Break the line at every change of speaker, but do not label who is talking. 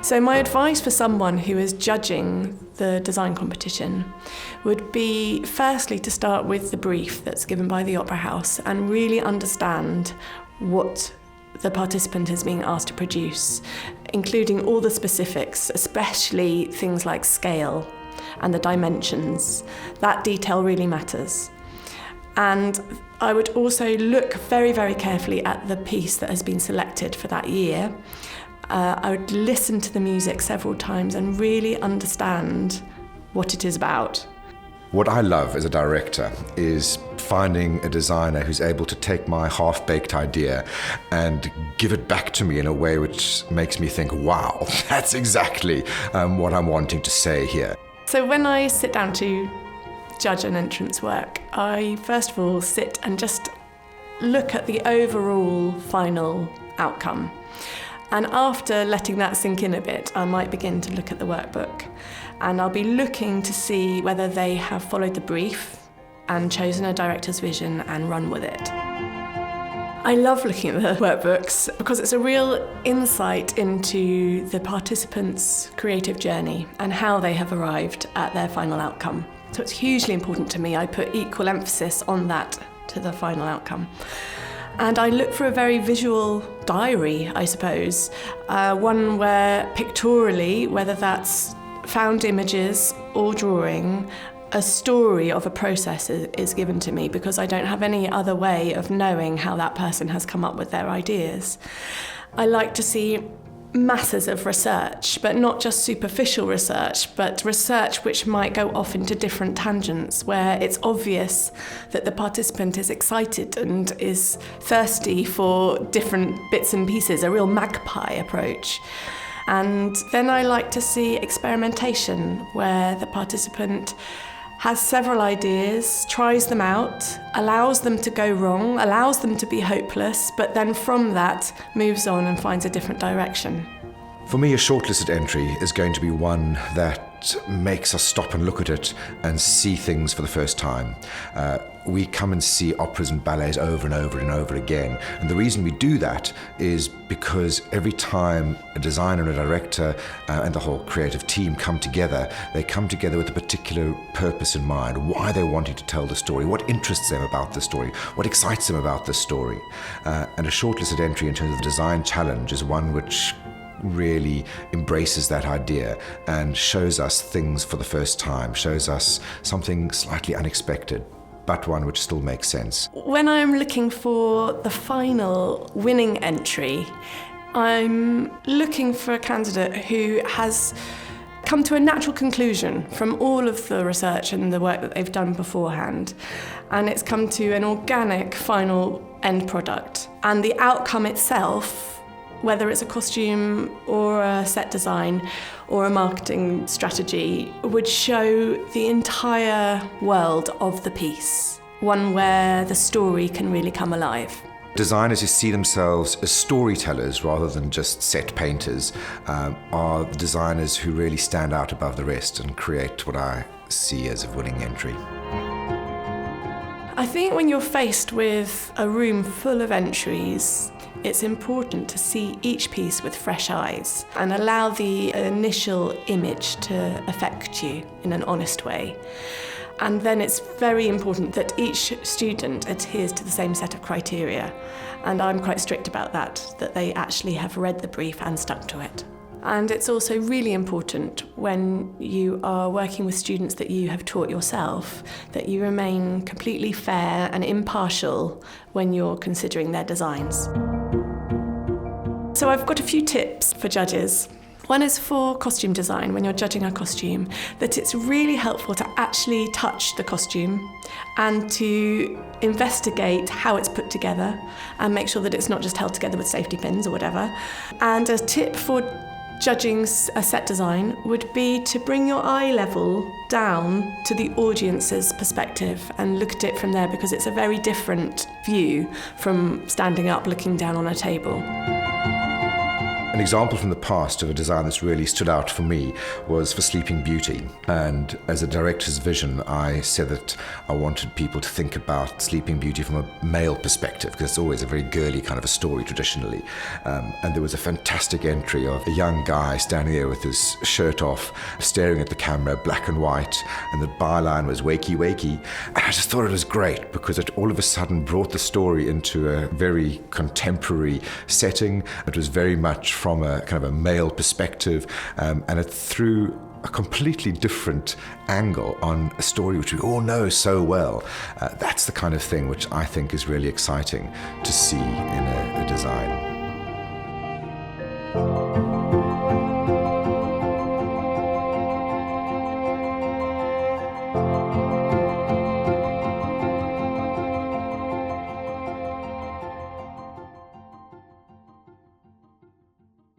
So my advice for someone who is judging the design competition would be firstly to start with the brief that's given by the Opera House and really understand what the participant is being asked to produce, including all the specifics, especially things like scale and the dimensions. That detail really matters. And I would also look very, very carefully at the piece that has been selected for that year. I would listen to the music several times and really understand what it is about.
What I love as a director is finding a designer who's able to take my half-baked idea and give it back to me in a way which makes me think, wow, that's exactly what I'm wanting to say here.
So when I sit down to judge an entrance work, I first of all sit and just look at the overall final outcome. And after letting that sink in a bit, I might begin to look at the workbook. And I'll be looking to see whether they have followed the brief and chosen a director's vision and run with it. I love looking at the workbooks because it's a real insight into the participants' creative journey and how they have arrived at their final outcome. So it's hugely important to me. I put equal emphasis on that to the final outcome. And I look for a very visual diary, I suppose, one where pictorially, whether that's found images or drawing, a story of a process is given to me because I don't have any other way of knowing how that person has come up with their ideas. I like to see masses of research, but not just superficial research, but research which might go off into different tangents, where it's obvious that the participant is excited and is thirsty for different bits and pieces, a real magpie approach. And then I like to see experimentation, where the participant has several ideas, tries them out, allows them to go wrong, allows them to be hopeless, but then from that moves on and finds a different direction.
For me, a shortlisted entry is going to be one that makes us stop and look at it and see things for the first time. We come and see operas and ballets over and over and over again. And the reason we do that is because every time a designer and a director and the whole creative team come together, they come together with a particular purpose in mind, why they're wanting to tell the story, what interests them about the story, what excites them about the story. And a shortlisted entry in terms of the design challenge is one which really embraces that idea and shows us things for the first time, shows us something slightly unexpected, but one which still makes sense.
When I'm looking for the final winning entry, I'm looking for a candidate who has come to a natural conclusion from all of the research and the work that they've done beforehand. And it's come to an organic final end product. And the outcome itself, whether it's a costume or a set design or a marketing strategy, would show the entire world of the piece, one where the story can really come alive.
Designers who see themselves as storytellers rather than just set painters are the designers who really stand out above the rest and create what I see as a winning entry.
I think when you're faced with a room full of entries, it's important to see each piece with fresh eyes and allow the initial image to affect you in an honest way. And then it's very important that each student adheres to the same set of criteria. And I'm quite strict about that they actually have read the brief and stuck to it. And it's also really important when you are working with students that you have taught yourself that you remain completely fair and impartial when you're considering their designs. So I've got a few tips for judges. One is for costume design, when you're judging a costume, that it's really helpful to actually touch the costume and to investigate how it's put together and make sure that it's not just held together with safety pins or whatever. And a tip for judging a set design would be to bring your eye level down to the audience's perspective and look at it from there, because it's a very different view from standing up looking down on a table.
An example from the past of a design that's really stood out for me was for Sleeping Beauty. And as a director's vision, I said that I wanted people to think about Sleeping Beauty from a male perspective, because it's always a very girly kind of a story traditionally. And there was a fantastic entry of a young guy standing there with his shirt off, staring at the camera, black and white, and the byline was wakey, wakey. And I just thought it was great because it all of a sudden brought the story into a very contemporary setting. It was very much from a kind of a male perspective, and it threw a completely different angle on a story which we all know so well. That's the kind of thing which I think is really exciting to see in a design.